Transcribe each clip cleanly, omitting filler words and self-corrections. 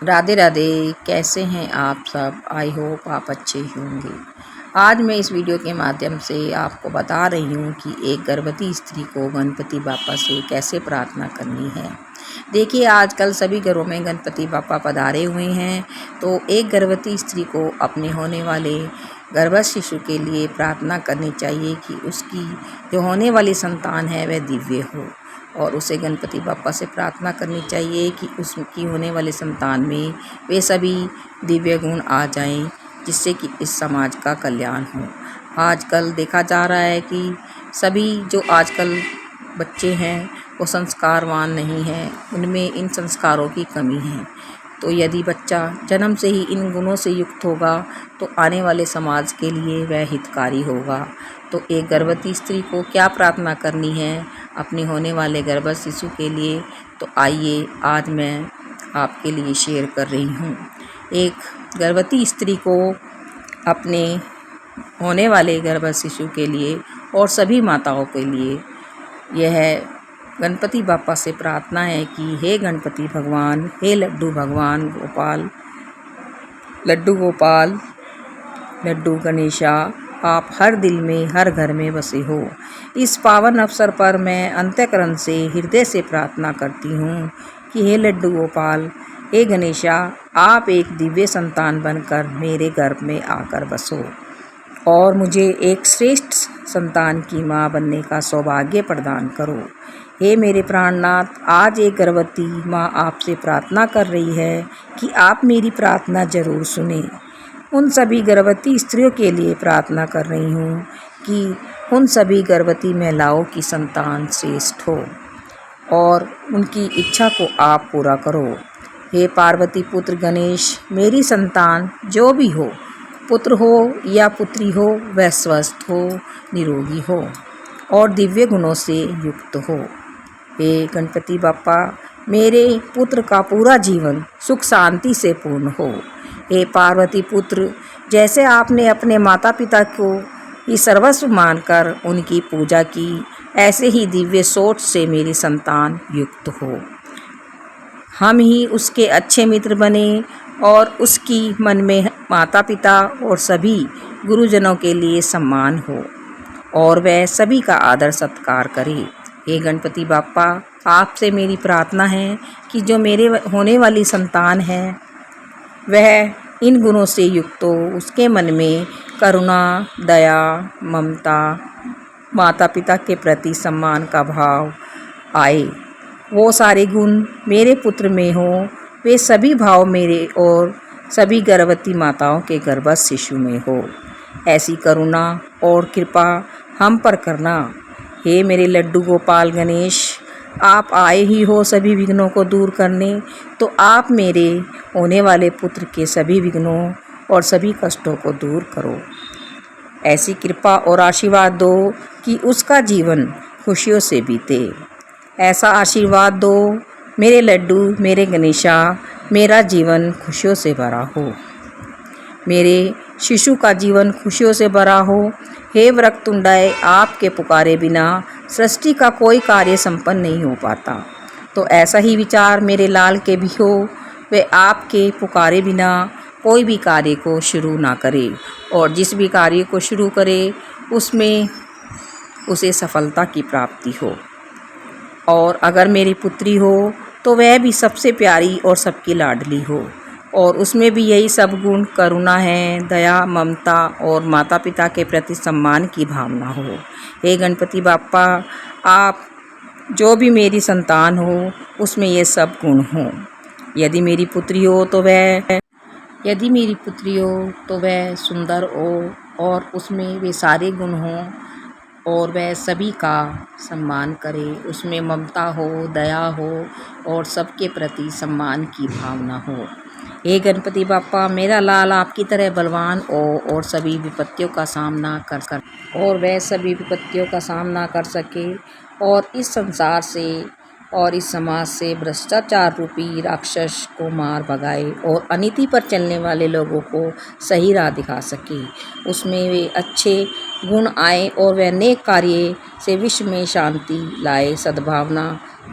राधे राधे। कैसे हैं आप सब? आई होप आप अच्छे ही होंगे। आज मैं इस वीडियो के माध्यम से आपको बता रही हूँ कि एक गर्भवती स्त्री को गणपति बापा से कैसे प्रार्थना करनी है। देखिए, आजकल सभी घरों में गणपति बापा पधारे हुए हैं, तो एक गर्भवती स्त्री को अपने होने वाले गर्भस्थ शिशु के लिए प्रार्थना करनी चाहिए कि उसकी जो होने वाली संतान है वह दिव्य हो, और उसे गणपति बापा से प्रार्थना करनी चाहिए कि उसकी होने वाली संतान में वे सभी दिव्य गुण आ जाएं, जिससे कि इस समाज का कल्याण हो। आजकल देखा जा रहा है कि सभी जो आजकल बच्चे हैं वो संस्कारवान नहीं हैं, उनमें इन संस्कारों की कमी है। तो यदि बच्चा जन्म से ही इन गुणों से युक्त होगा तो आने वाले समाज के लिए वह हितकारी होगा। तो एक गर्भवती स्त्री को क्या प्रार्थना करनी है अपने होने वाले गर्भस्थ शिशु के लिए, तो आइए आज मैं आपके लिए शेयर कर रही हूँ। एक गर्भवती स्त्री को अपने होने वाले गर्भस्थ शिशु के लिए और सभी माताओं के लिए यह गणपति बापा से प्रार्थना है कि हे गणपति भगवान, हे लड्डू भगवान गोपाल, लड्डू गोपाल, लड्डू गणेशा, आप हर दिल में हर घर में बसे हो। इस पावन अवसर पर मैं अंतःकरण से हृदय से प्रार्थना करती हूँ कि हे लड्डू गोपाल, हे गणेशा, आप एक दिव्य संतान बनकर मेरे गर्भ में आकर बसो और मुझे एक श्रेष्ठ संतान की माँ बनने का सौभाग्य प्रदान करो। हे मेरे प्राणनाथ, आज एक गर्भवती माँ आपसे प्रार्थना कर रही है कि आप मेरी प्रार्थना जरूर सुने। उन सभी गर्भवती स्त्रियों के लिए प्रार्थना कर रही हूँ कि उन सभी गर्भवती महिलाओं की संतान श्रेष्ठ हो और उनकी इच्छा को आप पूरा करो। हे पार्वती पुत्र गणेश, मेरी संतान जो भी हो, पुत्र हो या पुत्री हो, वह स्वस्थ हो, निरोगी हो और दिव्य गुणों से युक्त हो। हे गणपति बापा, मेरे पुत्र का पूरा जीवन सुख शांति से पूर्ण हो। हे पार्वती पुत्र, जैसे आपने अपने माता पिता को ही सर्वस्व मानकर उनकी पूजा की, ऐसे ही दिव्य सोच से मेरी संतान युक्त हो। हम ही उसके अच्छे मित्र बने और उसकी मन में माता पिता और सभी गुरुजनों के लिए सम्मान हो और वह सभी का आदर सत्कार करे। हे गणपति बापा, आपसे मेरी प्रार्थना है कि जो मेरे होने वाली संतान है वह इन गुणों से युक्त हो। उसके मन में करुणा, दया, ममता, माता पिता के प्रति सम्मान का भाव आए। वो सारे गुण मेरे पुत्र में हो, वे सभी भाव मेरे और सभी गर्भवती माताओं के गर्भस्थ शिशु में हो। ऐसी करुणा और कृपा हम पर करना। हे मेरे लड्डू गोपाल गणेश, आप आए ही हो सभी विघ्नों को दूर करने, तो आप मेरे होने वाले पुत्र के सभी विघ्नों और सभी कष्टों को दूर करो। ऐसी कृपा और आशीर्वाद दो कि उसका जीवन खुशियों से बीते। ऐसा आशीर्वाद दो मेरे लड्डू, मेरे गणेशा, मेरा जीवन खुशियों से भरा हो, मेरे शिशु का जीवन खुशियों से भरा हो। हे वक्रतुंडाय, आपके पुकारे बिना सृष्टि का कोई कार्य संपन्न नहीं हो पाता। तो ऐसा ही विचार मेरे लाल के भी हो, वे आपके पुकारे बिना कोई भी कार्य को शुरू ना करे और जिस भी कार्य को शुरू करे उसमें उसे सफलता की प्राप्ति हो। और अगर मेरी पुत्री हो तो वह भी सबसे प्यारी और सबकी लाडली हो और उसमें भी यही सब गुण करुणा है, दया, ममता और माता पिता के प्रति सम्मान की भावना हो। हे गणपति बापा, आप जो भी मेरी संतान हो उसमें ये सब गुण हों। यदि मेरी पुत्री हो तो वह सुंदर हो और उसमें वे सारे गुण हों और वह सभी का सम्मान करे। उसमें ममता हो, दया हो और सबके प्रति सम्मान की भावना हो। हे गणपति बापा, मेरा लाल आपकी तरह बलवान हो और सभी विपत्तियों का सामना कर सके और इस संसार से और इस समाज से भ्रष्टाचार रूपी राक्षस को मार भगाए और अनीति पर चलने वाले लोगों को सही राह दिखा सके। उसमें वे अच्छे गुण आए और वह नेक कार्य से विश्व में शांति लाए, सद्भावना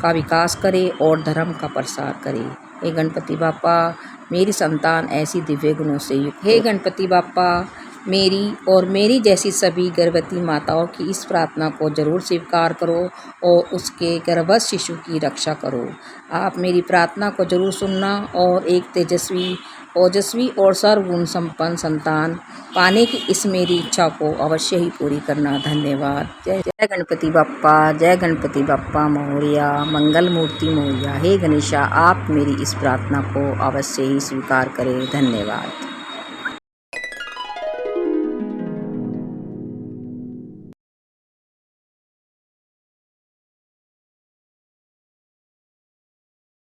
का विकास करे और धर्म का प्रसार करे। हे गणपति बापा, मेरी संतान ऐसी दिव्य गुणों से युक्त। हे गणपति बाप्पा, मेरी और मेरी जैसी सभी गर्भवती माताओं की इस प्रार्थना को जरूर स्वीकार करो और उसके गर्भस्थ शिशु की रक्षा करो। आप मेरी प्रार्थना को जरूर सुनना और एक तेजस्वी, ओजस्वी और सर्वगुण संपन्न संतान पाने की इस मेरी इच्छा को अवश्य ही पूरी करना। धन्यवाद। जय जय गणपति बाप्पा, जय गणपति बाप्पा मोरया, मंगल मूर्ति मोरया। हे गणेशा, आप मेरी इस प्रार्थना को अवश्य ही स्वीकार करें। धन्यवाद।